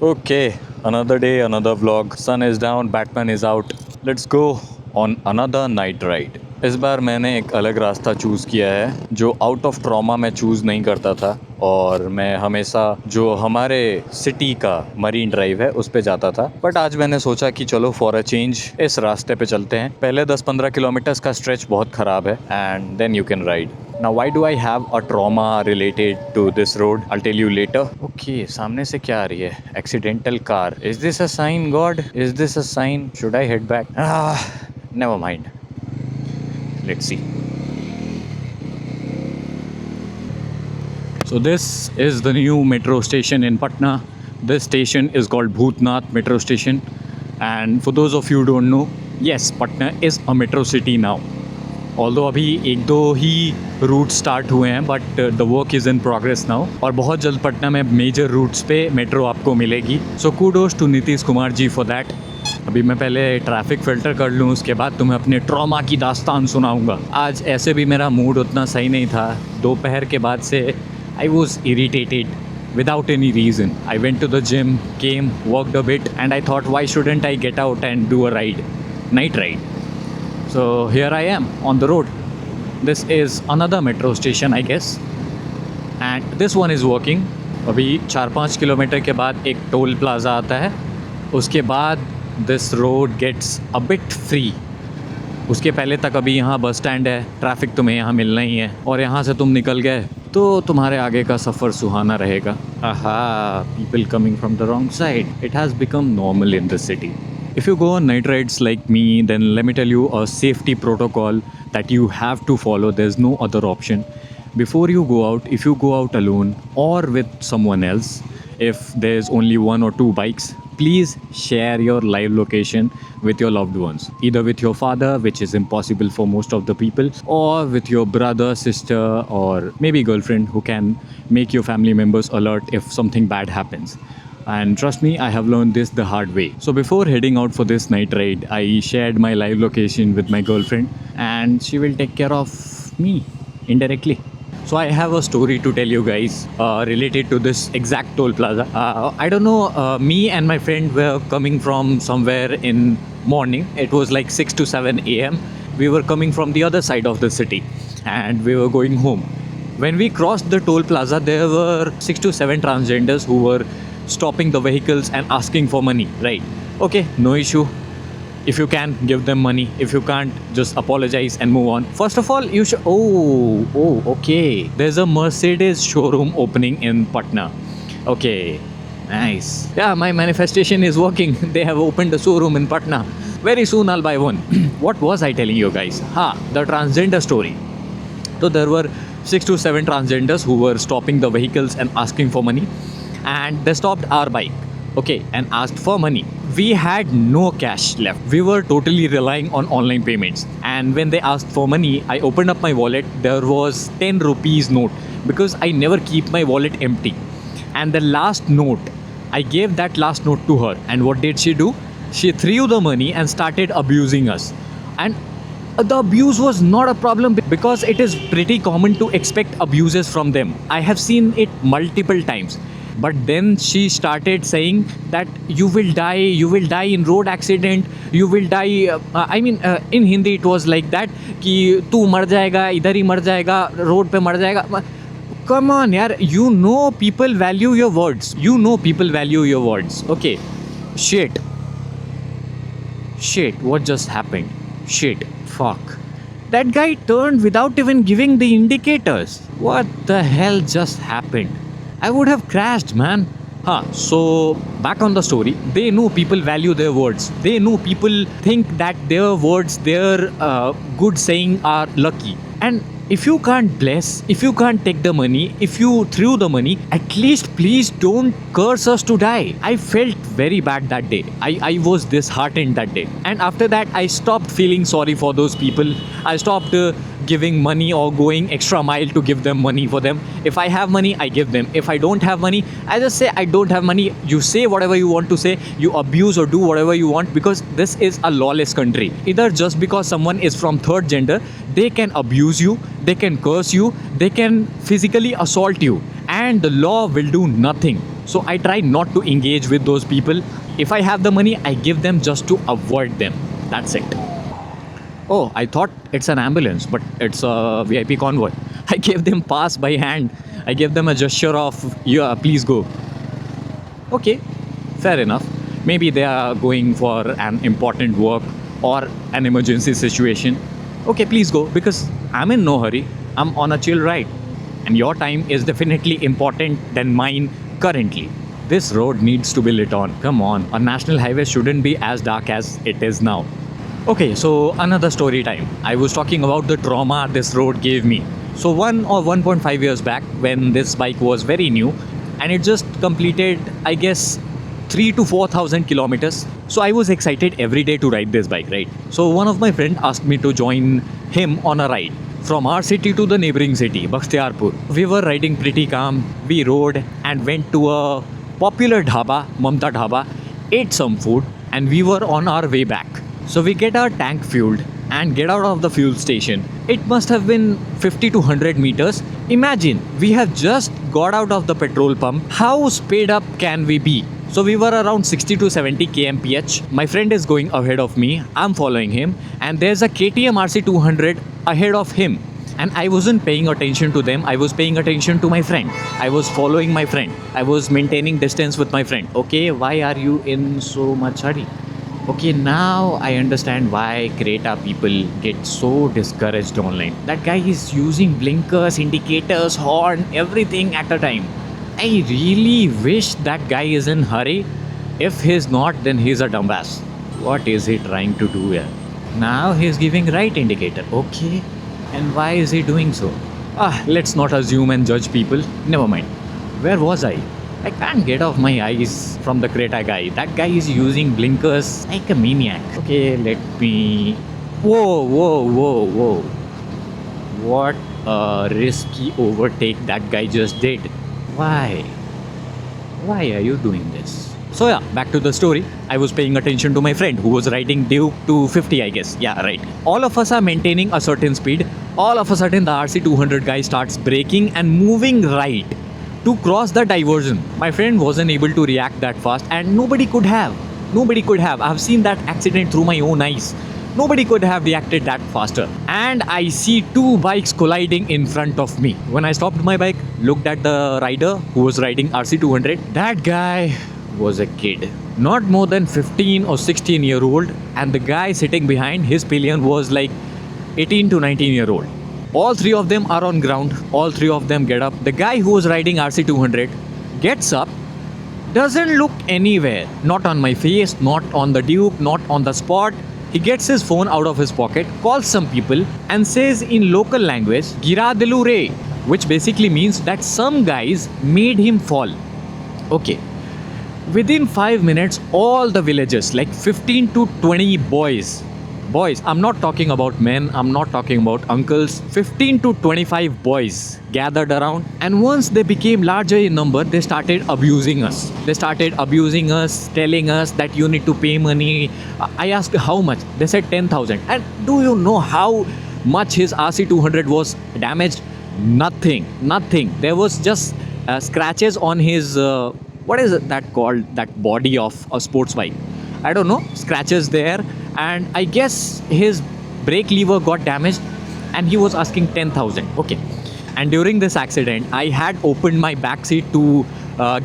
Okay, another day, another vlog. Sun is down, Batman is out. Let's go on another night ride. इस बार मैंने एक अलग रास्ता choose किया है जो आउट ऑफ ट्रॉमा मैं चूज़ नहीं करता था, और मैं हमेशा जो हमारे सिटी का मरीन ड्राइव है उस पे जाता था। बट आज मैंने सोचा कि चलो फॉर अ चेंज इस रास्ते पे चलते हैं। पहले 10-15 किलोमीटर्स का स्ट्रेच बहुत ख़राब है and then you can ride. Now why do I have a trauma related to this road? I'll tell you later. Okay, सामने से क्या आ रही है? Accidental car. Is this a sign, God? Is this a sign? Should I head back? Never mind. Let's see. So this is the new metro station in Patna. This station is called Bhootnath Metro Station. And for those of you who don't know, yes, Patna is a metro city now. Although अभी एक दो ही root start हुए हैं, but the work is in progress now, और बहुत जल्द पटना में major roots पे मेट्रो आपको मिलेगी। So kudos to Nitish Kumar ji for that. अभी मैं पहले ट्रैफिक फ़िल्टर कर लूँ, उसके बाद तुम्हें अपने ट्रॉमा की दास्तान सुनाऊँगा। आज ऐसे भी मेरा मूड उतना सही नहीं था। दोपहर के बाद से I was irritated without any reason. I went to the gym, came, worked a bit, and I thought, why shouldn't I get out and do a ride, night ride? So here I am on the road. This is another metro station, I guess, and this one is working. अभी 4-5 kilometre के बाद एक toll plaza आता है, उसके बाद this road gets a bit free. उसके पहले तक अभी यहाँ बस स्टैंड है, ट्रैफिक तुम्हें यहाँ मिलना ही है, और यहाँ से तुम निकल गए तो तुम्हारे आगे का सफ़र सुहाना रहेगा। आहा, people coming from the wrong side. It has become normal in the city. If you go on night rides like me, then let me tell you a safety protocol that you have to follow. There's no other option. Before you go out, if you go out alone or with someone else, if there's only 1 or 2 bikes, please share your live location with your loved ones. Either with your father, which is impossible for most of the people, or with your brother, sister, or maybe girlfriend, who can make your family members alert if something bad happens. And trust me, I have learned this the hard way. So before heading out for this night ride, I shared my live location with my girlfriend, and she will take care of me indirectly. So I have a story to tell you guys related to this exact toll plaza. I don't know, me and my friend were coming from somewhere in morning. It was like 6 to 7 a.m. We were coming from the other side of the city, and we were going home. When we crossed the toll plaza, there were 6 to 7 transgenders who were stopping the vehicles and asking for money, right? Okay, no issue. If you can, give them money. If you can't, just apologize and move on. First of all, you should... okay. There's a Mercedes showroom opening in Patna. Okay, nice. Yeah, my manifestation is working. They have opened a showroom in Patna. Very soon I'll buy one. What was I telling you guys? The transgender story. So there were 6 to 7 transgenders who were stopping the vehicles and asking for money. And they stopped our bike, okay, and asked for money. We had no cash left. We were totally relying on online payments. And when they asked for money, I opened up my wallet. There was 10 rupees note, because I never keep my wallet empty. And the last note, I gave that last note to her. And what did she do? She threw the money and started abusing us. And the abuse was not a problem, because it is pretty common to expect abuses from them. I have seen it multiple times. But then she started saying that you will die in road accident, you will die, in Hindi it was like that, कि तू मर जाएगा, इधर ही मर जाएगा, road पे मर जाएगा. Come on यार, you know people value your words. Okay, shit, what just happened? Shit, fuck. That guy turned without even giving the indicators. What the hell just happened? I would have crashed, man. So back on the story, they know people value their words. They know people think that their words, their good saying are lucky. And if you can't bless, if you can't take the money, if you threw the money, at least please don't curse us to die. I felt very bad that day. I was disheartened that day. And after that, I stopped feeling sorry for those people. I stopped giving money or going extra mile to give them money for them. If I have money, I give them. If I don't have money, I just say I don't have money. You say whatever you want to say. You abuse or do whatever you want, because this is a lawless country. Either just because someone is from third gender, they can abuse you, they can curse you, they can physically assault you, and the law will do nothing. So I try not to engage with those people. If I have the money, I give them just to avoid them. That's it. Oh, I thought it's an ambulance, but it's a VIP convoy. I gave them pass by hand. I gave them a gesture of, yeah, please go. Okay, fair enough. Maybe they are going for an important work or an emergency situation. Okay, please go because I'm in no hurry. I'm on a chill ride. And your time is definitely important than mine currently. This road needs to be lit on. Come on, a national highway shouldn't be as dark as it is now. Okay, so another story time. I was talking about the trauma this road gave me. So 1.5 years back, when this bike was very new, and it just completed, I guess, 3 to 4,000 kilometers. So I was excited every day to ride this bike, right? So one of my friend asked me to join him on a ride from our city to the neighboring city, Bakhtiarpur. We were riding pretty calm. We rode and went to a popular dhaba, Mamta Dhaba, ate some food, and we were on our way back. So we get our tank fueled and get out of the fuel station. It must have been 50 to 100 meters. Imagine, we have just got out of the petrol pump. How sped up can we be? So we were around 60 to 70 kmph. My friend is going ahead of me. I'm following him. And there's a KTM RC200 ahead of him. And I wasn't paying attention to them. I was paying attention to my friend. I was following my friend. I was maintaining distance with my friend. Okay, why are you in so much hurry? Okay, now I understand why Creta people get so discouraged online. That guy is using blinkers, indicators, horn, everything at a time. I really wish that guy is in hurry. If he's not, then he's a dumbass. What is he trying to do here? Now he's giving right indicator. Okay. And why is he doing so? Let's not assume and judge people. Never mind. Where was I? I can't get off my eyes from the Creta guy. That guy is using blinkers like a maniac. Okay, let me... Whoa. What a risky overtake that guy just did. Why? Why are you doing this? So yeah, back to the story. I was paying attention to my friend who was riding Duke 250, I guess. Yeah, right. All of us are maintaining a certain speed. All of a sudden, the RC200 guy starts braking and moving right to cross the diversion. My friend wasn't able to react that fast, and nobody could have. I've seen that accident through my own eyes. Nobody could have reacted that faster. And I see two bikes colliding in front of me. When I stopped my bike, looked at the rider who was riding RC200, that guy was a kid. Not more than 15 or 16-year-old, and the guy sitting behind, his pillion was like 18 to 19-year-old. All three of them are on ground. All three of them get up. The guy who was riding RC200 gets up, doesn't look anywhere. Not on my face, not on the Duke, not on the spot. He gets his phone out of his pocket, calls some people and says in local language, Gira dilu re, which basically means that some guys made him fall. Okay. Within 5 minutes, all the villagers, like 15 to 20 boys, I'm not talking about men, I'm not talking about uncles, 15 to 25 boys gathered around, and once they became larger in number, they started abusing us. Telling us that you need to pay money. I asked how much. They said 10,000. And do you know how much his RC200 was damaged? Nothing. There was just scratches on his what is that called, that body of a sports bike? I don't know, scratches there, and I guess his brake lever got damaged, and he was asking 10,000. Okay. And during this accident, I had opened my back seat to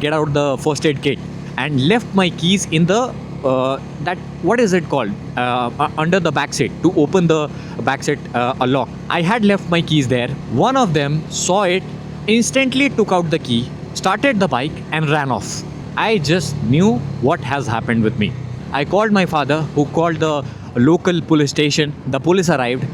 get out the first aid kit and left my keys in the that, what is it called, under the back seat to open the back seat a lock. I had left my keys there. One of them saw it, instantly took out the key, started the bike and ran off. I just knew what has happened with me. I called my father, who called the local police station. The police arrived.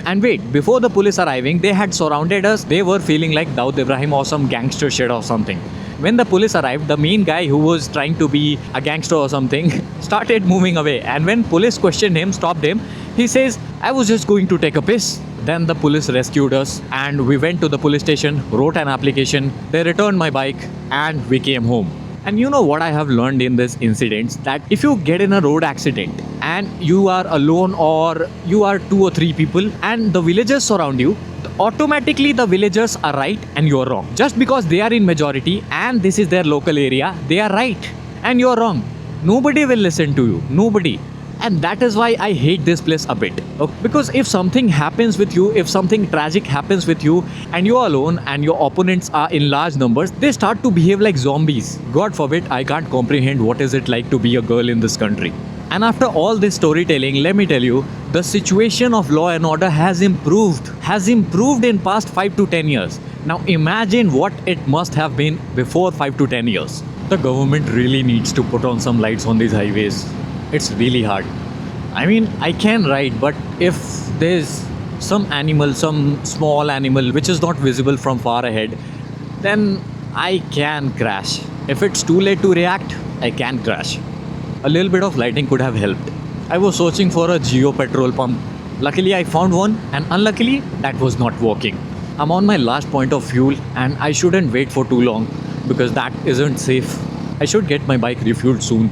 And wait, before the police arriving, they had surrounded us. They were feeling like Daud Ibrahim or some gangster shit or something. When the police arrived, the main guy who was trying to be a gangster or something started moving away. And when police questioned him, stopped him, he says, I was just going to take a piss. Then the police rescued us and we went to the police station, wrote an application. They returned my bike and we came home. And you know what I have learned in this incident? That if you get in a road accident and you are alone or you are two or three people and the villagers surround you, automatically the villagers are right and you are wrong. Just because they are in majority and this is their local area, they are right and you are wrong. Nobody will listen to you. Nobody. And that is why I hate this place a bit. Because if something happens with you, if something tragic happens with you, and you're alone and your opponents are in large numbers, they start to behave like zombies. God forbid, I can't comprehend what is it like to be a girl in this country. And after all this storytelling, let me tell you, the situation of law and order has improved in past 5 to 10 years. Now imagine what it must have been before 5 to 10 years. The government really needs to put on some lights on these highways. It's really hard. I mean, I can ride, but if there's some animal, some small animal which is not visible from far ahead, then I can crash. If it's too late to react, I can crash. A little bit of lighting could have helped. I was searching for a Geo petrol pump. Luckily, I found one, and unluckily, that was not working. I'm on my last point of fuel, and I shouldn't wait for too long because that isn't safe. I should get my bike refueled soon.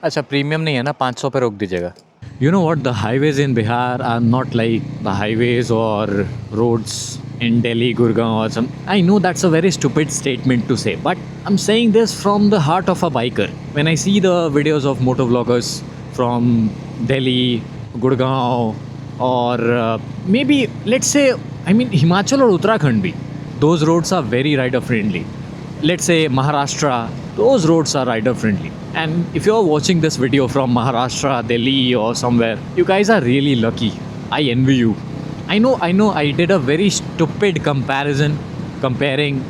अच्छा premium नहीं है ना 500 पे रोक दीजिएगा. You know what, the highways in Bihar are not like the highways or roads in Delhi, Gurgaon or some. I know that's a very stupid statement to say, but I'm saying this from the heart of a biker. When I see the videos of motovloggers from Delhi, Gurgaon or maybe let's say, I mean Himachal or Uttarakhand bhi, those roads are very rider friendly. Let's say Maharashtra, those roads are rider friendly. And if you're watching this video from Maharashtra, Delhi or somewhere, you guys are really lucky. I envy you. I know, I did a very stupid comparison comparing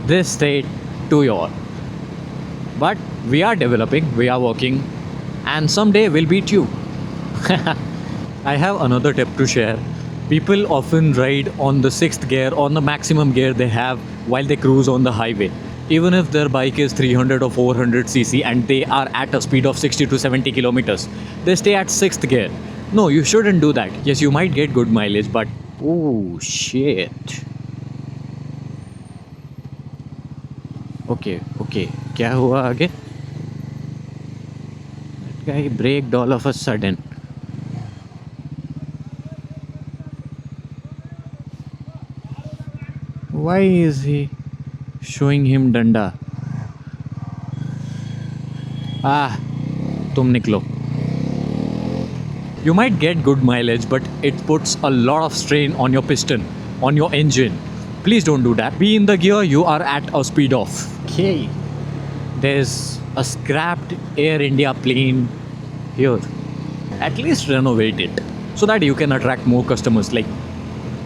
this state to your. But we are developing, we are working, and someday we'll beat you. I have another tip to share. People often ride on the 6th gear, on the maximum gear they have while they cruise on the highway. Even if their bike is 300 or 400 cc and they are at a speed of 60 to 70 kilometers, they stay at 6th gear. No, you shouldn't do that. Yes, you might get good mileage, but oh shit. Okay, क्या हुआ आगे? That guy braked all of a sudden. Why is he showing him danda? तुम निकलो. You might get good mileage, but it puts a lot of strain on your piston, on your engine. Please don't do that. Be in the gear, you are at a speed of. Okay. There's a scrapped Air India plane here. At least renovate it so that you can attract more customers. Like,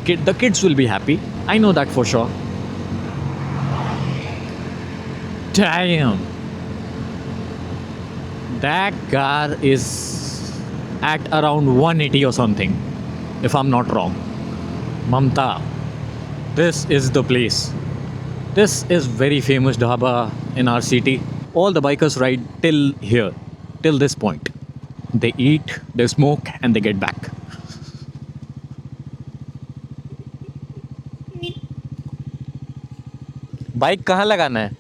the kids will be happy. I know that for sure. Damn. That car is at around 180 or something, if I'm not wrong. Mamta, this is the place. This is very famous dhaba in our city. All the bikers ride till here, till this point. They eat, they smoke, and they get back. Bike कहाँ लगाना है?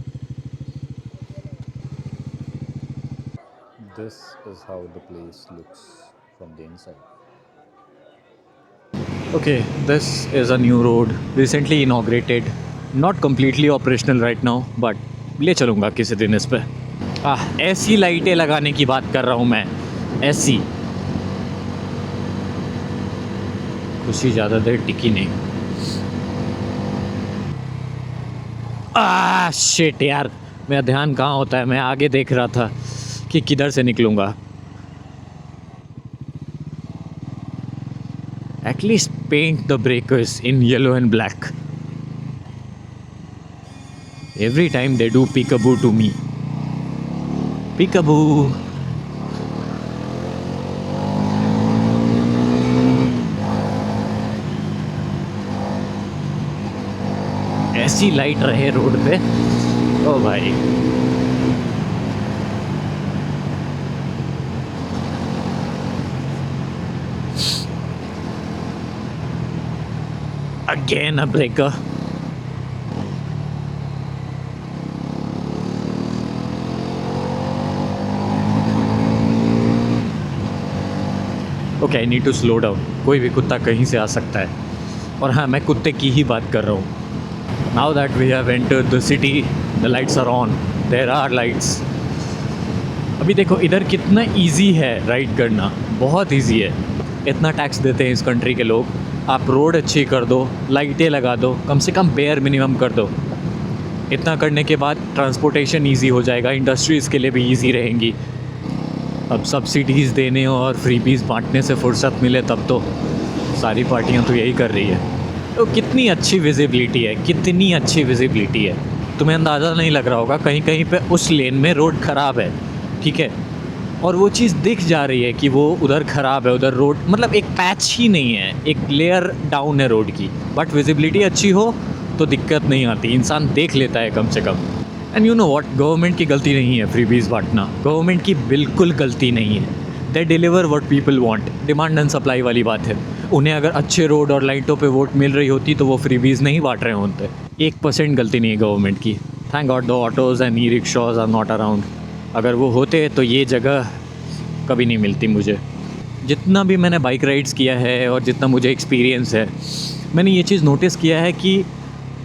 This is how the place looks from the inside. Okay, this is a new road, recently inaugurated. Not completely operational right now, but ले चलूँगा किसी दिन इस पे. ऐसी लाइटें लगाने की बात कर रहा हूँ मैं. ऐसी. खुशी ज़्यादा देर टिकी नहीं. शिट यार, मेरा ध्यान कहाँ होता है. मैं आगे देख रहा था कि किधर से निकलूँगा. At least paint the breakers in yellow and black. Every time they do peekaboo to me. Peekaboo. ऐसी लाइट रहे रोड पे. ओ भाई. Again a breaker. Okay I need to slow down, कोई भी कुत्ता कहीं से आ सकता है। और हाँ, मैं कुत्ते की ही बात कर रहा हूँ। Now that we have entered the city, the lights are on, there are lights. अभी देखो इधर कितना इजी है राइड करना, बहुत इजी है। इतना टैक्स देते हैं इस कंट्री के लोग, आप रोड अच्छी कर दो, लाइटें लगा दो, कम से कम बेयर मिनिमम कर दो। इतना करने के बाद ट्रांसपोर्टेशन इजी हो जाएगा, इंडस्ट्रीज़ के लिए भी इजी रहेंगी। अब सब्सिडीज़ देने और फ्रीबीज़ बांटने से फुर्सत मिले तब तो सारी पार्टियां तो यही कर रही है। तो कितनी अच्छी विजिबिलिटी है, कितनी अच्छी विजिबिलिटी है। तुम्हें अंदाज़ा नहीं लग रहा होगा, कहीं कहीं पे उस लेन में रोड ख़राब है, ठीक है, और वो चीज़ दिख जा रही है कि वो उधर ख़राब है, उधर रोड मतलब एक पैच ही नहीं है, एक लेयर डाउन है रोड की। बट विजिबिलिटी अच्छी हो तो दिक्कत नहीं आती, इंसान देख लेता है कम से कम। And you know what, government की गलती नहीं है फ्रीबीज़ बांटना, गवर्नमेंट की बिल्कुल गलती नहीं है। दे deliver what people want, demand and supply वाली बात है। उन्हें अगर अच्छे रोड और लाइटों पे वोट मिल रही होती तो वो फ्रीबीज़ नहीं बांट रहे होते। 1% गलती नहीं है गवर्नमेंट की। Thank God the autos and e rickshaws are not around. अगर वो होते तो ये जगह कभी नहीं मिलती मुझे। जितना भी मैंने बाइक राइड्स किया है और जितना मुझे एक्सपीरियंस है, मैंने ये चीज़ नोटिस किया है कि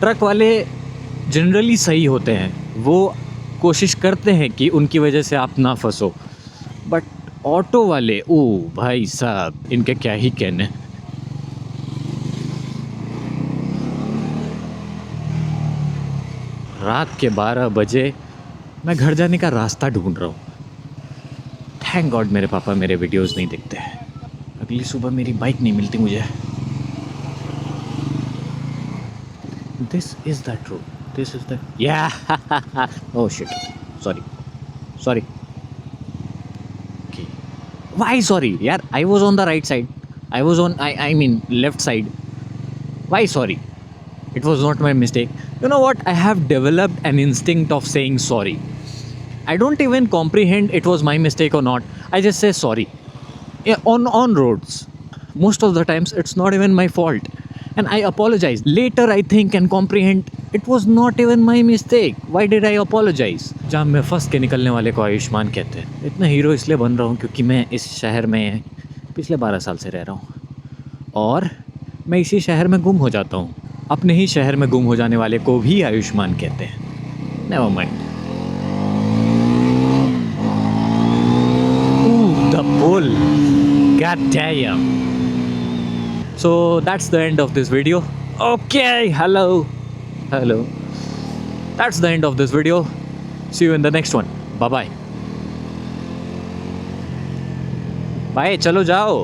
ट्रक वाले जनरली सही होते हैं, वो कोशिश करते हैं कि उनकी वजह से आप ना फंसो। बट ऑटो वाले, ओ भाई साहब, इनके क्या ही कहने। रात के 12 बजे मैं घर जाने का रास्ता ढूंढ रहा हूँ। थैंक गॉड मेरे पापा मेरे वीडियोस नहीं देखते हैं। अगली सुबह मेरी बाइक नहीं मिलती मुझे। This is that road, this is the, या oh shit, sorry sorry. Why sorry? यार I was on the right side. I was on, I mean left side. Why sorry? It was not my mistake. You know what? I have developed an instinct of saying sorry. I don't even comprehend it was my mistake or not. I just say sorry. Yeah, on roads. Most of the times it's not even my fault. And I apologize. Later I think and comprehend it was not even my mistake. Why did I apologize? जाम में फंस के निकलने वाले को आयुष्मान कहते हैं। इतना hero इसलिए बन रहा हूँ क्योंकि मैं इस शहर में पिछले 12 साल से रह रहा हूँ और मैं इसी शहर में गुम हो जाता हूँ। अपने ही शहर में गुम हो जाने वाले को भी आयुष्मान कहते हैं। Never mind. The bull. God damn. So that's the end of this video. Okay, hello. That's the end of this video. See you in the next one. Bye bye. Bye, चलो जाओ.